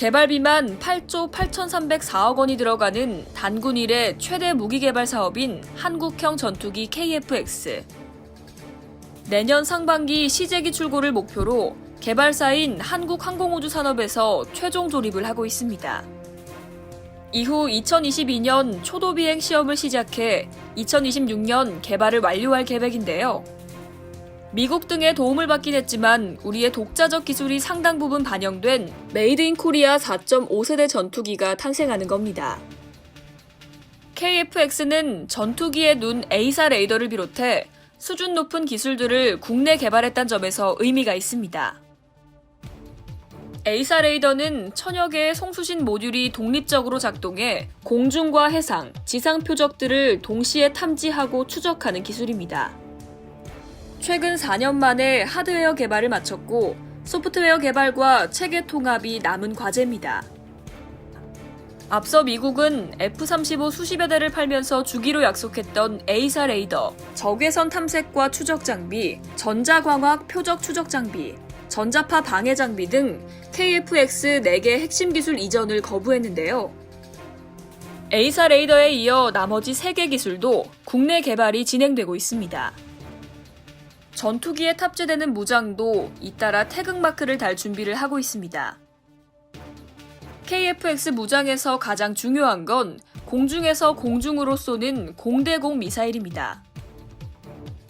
개발비만 8조 8,304억 원이 들어가는 단군 이래 최대 무기 개발 사업인 한국형 전투기 KF-X. 내년 상반기 시제기 출고를 목표로 개발사인 한국항공우주 산업에서 최종 조립을 하고 있습니다. 이후 2022년 초도 비행 시험을 시작해 2026년 개발을 완료할 계획인데요. 미국 등의 도움을 받긴 했지만 우리의 독자적 기술이 상당 부분 반영된 메이드 인 코리아 4.5세대 전투기가 탄생하는 겁니다. KF-X는 전투기의 눈 A사 레이더를 비롯해 수준 높은 기술들을 국내 개발했다는 점에서 의미가 있습니다. A사 레이더는 천여 개의 송수신 모듈이 독립적으로 작동해 공중과 해상, 지상 표적들을 동시에 탐지하고 추적하는 기술입니다. 최근 4년 만에 하드웨어 개발을 마쳤고 소프트웨어 개발과 체계 통합이 남은 과제입니다. 앞서 미국은 F-35 수십여 대를 팔면서 주기로 약속했던 A사 레이더, 적외선 탐색과 추적 장비, 전자광학 표적 추적 장비, 전자파 방해 장비 등 KF-X 4개 핵심 기술 이전을 거부했는데요. A사 레이더에 이어 나머지 3개 기술도 국내 개발이 진행되고 있습니다. 전투기에 탑재되는 무장도 잇따라 태극마크를 달 준비를 하고 있습니다. KF-X 무장에서 가장 중요한 건 공중에서 공중으로 쏘는 공대공 미사일입니다.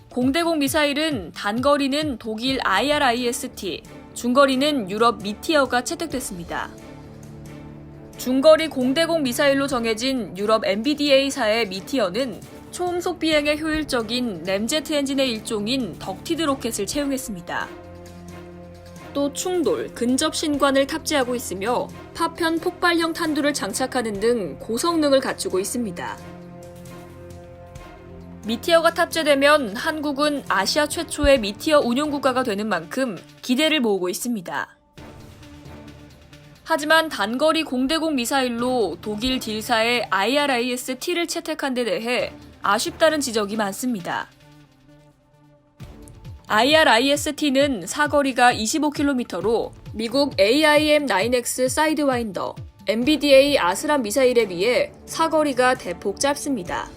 공대공 미사일은 단거리는 독일 IRIS-T, 중거리는 유럽 미티어가 채택됐습니다. 중거리 공대공 미사일로 정해진 유럽 MBDA사의 미티어는 초음속 비행에 효율적인 램제트 엔진의 일종인 덕티드 로켓을 채용했습니다. 또 충돌, 근접 신관을 탑재하고 있으며 파편 폭발형 탄두를 장착하는 등 고성능을 갖추고 있습니다. 미티어가 탑재되면 한국은 아시아 최초의 미티어 운용국가가 되는 만큼 기대를 모으고 있습니다. 하지만 단거리 공대공 미사일로 독일 딜사의 IRIS-T를 채택한 데 대해 아쉽다는 지적이 많습니다. IRIS-T는 사거리가 25km로 미국 AIM-9X 사이드와인더, MBDA 아스람 미사일에 비해 사거리가 대폭 짧습니다.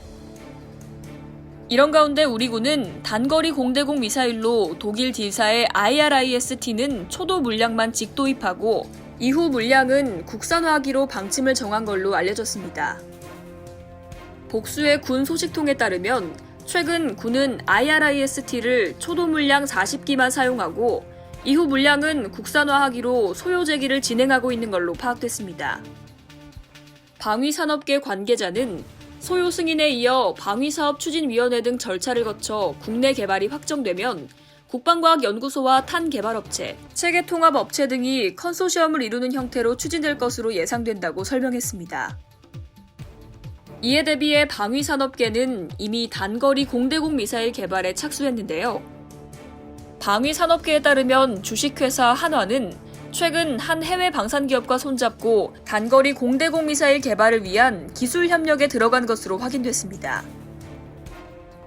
이런 가운데 우리 군은 단거리 공대공 미사일로 독일 딜사의 IRIS-T는 초도 물량만 직도입하고 이후 물량은 국산화하기로 방침을 정한 걸로 알려졌습니다. 복수의 군 소식통에 따르면 최근 군은 IRIS-T를 초도 물량 40기만 사용하고 이후 물량은 국산화하기로 소요 제기를 진행하고 있는 걸로 파악됐습니다. 방위산업계 관계자는 소요 승인에 이어 방위사업추진위원회 등 절차를 거쳐 국내 개발이 확정되면 국방과학연구소와 탄개발업체, 체계통합업체 등이 컨소시엄을 이루는 형태로 추진될 것으로 예상된다고 설명했습니다. 이에 대비해 방위산업계는 이미 단거리 공대공 미사일 개발에 착수했는데요. 방위산업계에 따르면 주식회사 한화는 최근 한 해외 방산기업과 손잡고 단거리 공대공 미사일 개발을 위한 기술 협력에 들어간 것으로 확인됐습니다.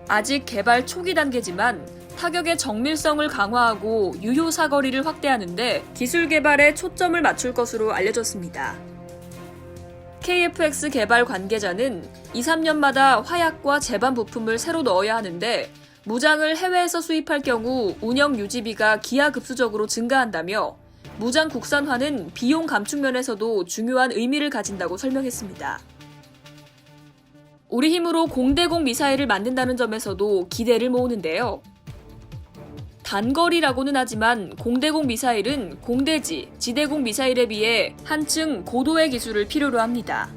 아직 개발 초기 단계지만 타격의 정밀성을 강화하고 유효 사거리를 확대하는 데 기술 개발에 초점을 맞출 것으로 알려졌습니다. KF-X 개발 관계자는 2, 3년마다 화약과 제반 부품을 새로 넣어야 하는데 무장을 해외에서 수입할 경우 운영 유지비가 기하급수적으로 증가한다며 무장 국산화는 비용 감축 면에서도 중요한 의미를 가진다고 설명했습니다. 우리 힘으로 공대공 미사일을 만든다는 점에서도 기대를 모으는데요. 단거리라고는 하지만 공대공 미사일은 공대지, 지대공 미사일에 비해 한층 고도의 기술을 필요로 합니다.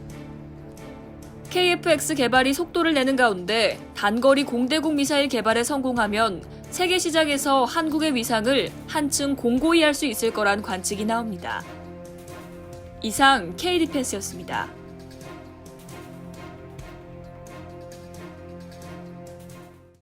KF-X 개발이 속도를 내는 가운데 단거리 공대공 미사일 개발에 성공하면 세계 시장에서 한국의 위상을 한층 공고히 할 수 있을 거란 관측이 나옵니다. 이상 K-디펜스였습니다.